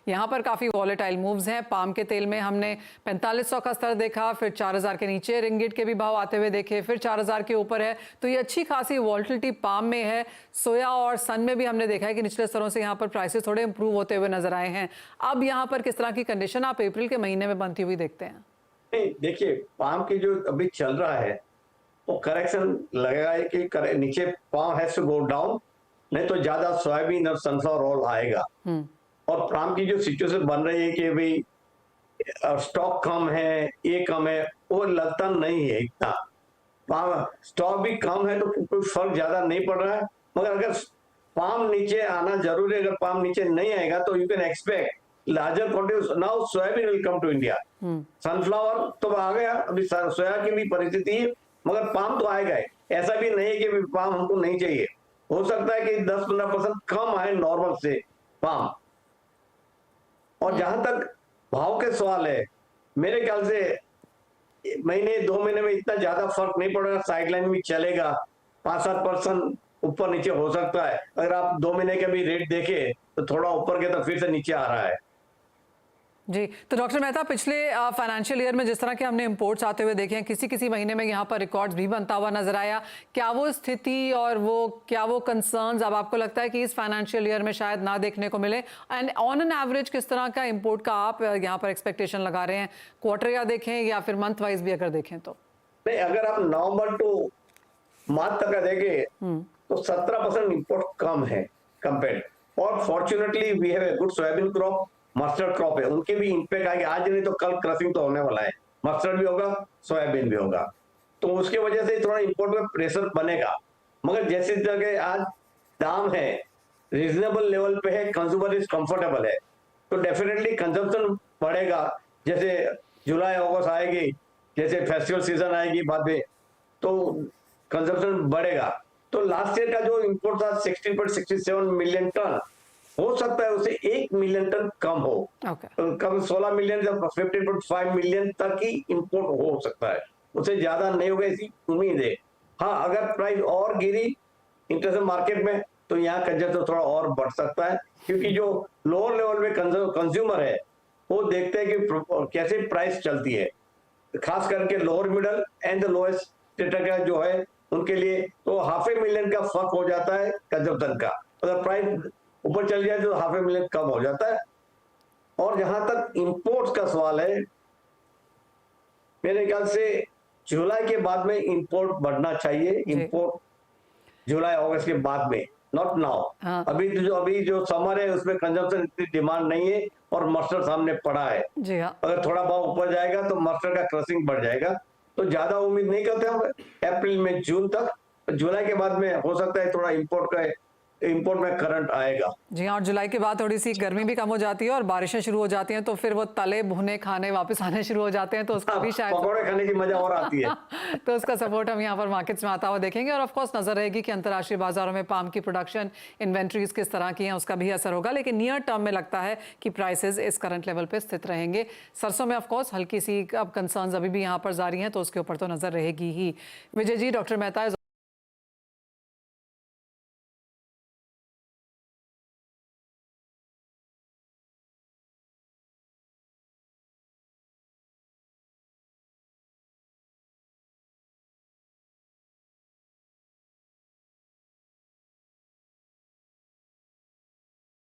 यहाँ पर काफ़ी वॉलेटाइल मूव्स हैं। पाम के तेल में हमने 4500 का स्तर देखा, फिर 4000 के नीचे रिंगिट के भी भाव आते हुए देखे, फिर 4000 के ऊपर है। तो ये अच्छी खासी वॉलेटिलिटी पाम में है। सोया और सन में भी हमने देखा है कि निचले स्तरों से यहाँ पर प्राइसेस थोड़े इंप्रूव होते हुए नजर आए हैं। अब यहाँ पर किस तरह की कंडीशन आप अप्रैल के महीने में बनती हुई देखते हैं? नहीं, देखिए पाम की जो अभी चल रहा है वो करेक्शन लगेगा है कि नीचे palm has to go down, नहीं तो ज्यादा सोयाबीन और सनफ्लावर ऑयल आएगा। और पाम की जो सिचुएशन बन रही है कि भाई स्टॉक कम है, ये कम है, वो लगता नहीं है इतना। पाम स्टॉक भी कम है तो कोई फर्क ज्यादा नहीं पड़ रहा है, मगर अगर पाम नीचे आना जरूरी है। अगर पाम नीचे नहीं आएगा तो you can expect larger quantity. Now soybean will come to India. Sunflower तो आ गया, अभी सोया की भी परिस्थिति है, मगर पाम तो आएगा ही। ऐसा भी नहीं है कि पाम हमको नहीं चाहिए। हो सकता है कि 10-15% कम आए नॉर्मल से पाम। और जहां तक भाव के सवाल है, मेरे ख्याल से महीने 2 महीने में इतना ज्यादा फर्क नहीं पड़ेगा। साइडलाइन भी चलेगा, 5-7% ऊपर नीचे हो सकता है। अगर आप 2 महीने के भी रेट देखें तो थोड़ा ऊपर के तो फिर से नीचे आ रहा है। जी, तो डॉक्टर मेहता, पिछले फाइनेंशियल ईयर में जिस तरह के हमने इंपोर्ट्स आते हुए देखे हैं, किसी किसी महीने में यहाँ पर रिकॉर्ड्स भी बनता हुआ नजर आया। क्या वो स्थिति और वो कंसर्न्स अब आपको लगता है कि इस फाइनेंशियल ईयर में शायद ना देखने को मिले? एंड ऑन एन एवरेज किस तरह का इंपोर्ट का आप यहाँ पर एक्सपेक्टेशन लगा रहे हैं? क्वार्टर या देखें या फिर मंथ वाइज भी अगर देखें तो? नहीं, अगर आप नवंबर टू मार्च तक का देखें तो 17% इंपोर्ट कम है कंपेयर। और fortunately we have a good soybean crop, mustard crop है, उनके भी इंपैक्ट आएगा। आज नहीं तो कल क्रशिंग तो होने वाला है, मस्टर्ड भी होगा, सोयाबीन भी होगा, तो उसके वजह से थोड़ा इंपोर्ट में प्रेशर बनेगा। मगर जैसे जगह आज दाम है रीजनेबल लेवल पे है, कंज्यूमर इज कंफर्टेबल है, तो डेफिनेटली कंजम्पशन बढ़ेगा। जैसे जुलाई अगस्त आएगी, जैसे फेस्टिवल सीजन आएगी बाद में, तो कंजम्पशन बढ़ेगा। तो लास्ट ईयर का जो इंपोर्ट था 16.67 मिलियन टन, हो सकता है उसे 1 मिलियन टन कम हो। कम 16 मिलियन या 15.5 मिलियन तक ही इंपोर्ट हो सकता है, उससे ज्यादा नहीं होगा ऐसी उम्मीद है। हाँ, अगर प्राइस और गिरी इंटरनेशनल मार्केट में तो यहाँ कंजम्पशन थोड़ा और बढ़ सकता है, क्योंकि जो लोअर लेवल में कंज्यूमर है वो देखते हैं कि कैसे प्राइस चलती है, खास करके lower middle and the lowest status का जो है उनके लिए तो 0.5 मिलियन का फर्क हो जाता है कंजम्पशन का। अगर प्राइस ऊपर चल जाए तो 0.5 मिलियन कम हो जाता है। और जहां तक इंपोर्ट्स का सवाल है, मेरे ख्याल से जुलाई के बाद में इंपोर्ट बढ़ना चाहिए। इंपोर्ट जुलाई अगस्त के बाद में, नॉट नाउ। अभी जो समर है उसमें कंजम्पशन इतनी डिमांड नहीं है और मस्टर्ड सामने पड़ा है। जी हाँ। अगर थोड़ा भाव ऊपर जाएगा तो मस्टर्ड का क्रशिंग बढ़ जाएगा, तो ज्यादा उम्मीद नहीं करते हम अप्रैल में जून तक। जुलाई के बाद में हो सकता है थोड़ा इंपोर्ट में करंट आएगा। जी हाँ, और जुलाई के बाद थोड़ी सी गर्मी भी कम हो जाती है और बारिशें शुरू हो जाती हैं, तो फिर वो तले भुने खाने वापस आने शुरू हो जाते हैं, तो उसका भी शायद पकौड़े खाने की मजा और आती है। तो उसका सपोर्ट हम यहाँ पर मार्केट्स में आता हुआ देखेंगे। और ऑफ कोर्स नजर रहेगी कि अंतर्राष्ट्रीय बाजारों में पाम की प्रोडक्शन इन्वेंट्रीज किस तरह की हैं, उसका भी असर होगा। लेकिन नियर टर्म में लगता है कि प्राइसेस इस करंट लेवल पे स्थित रहेंगे। सरसों में ऑफ कोर्स हल्की सी अब कंसर्न्स अभी भी यहाँ पर जारी हैं, तो उसके ऊपर तो नजर रहेगी ही। विजय जी, डॉक्टर मेहता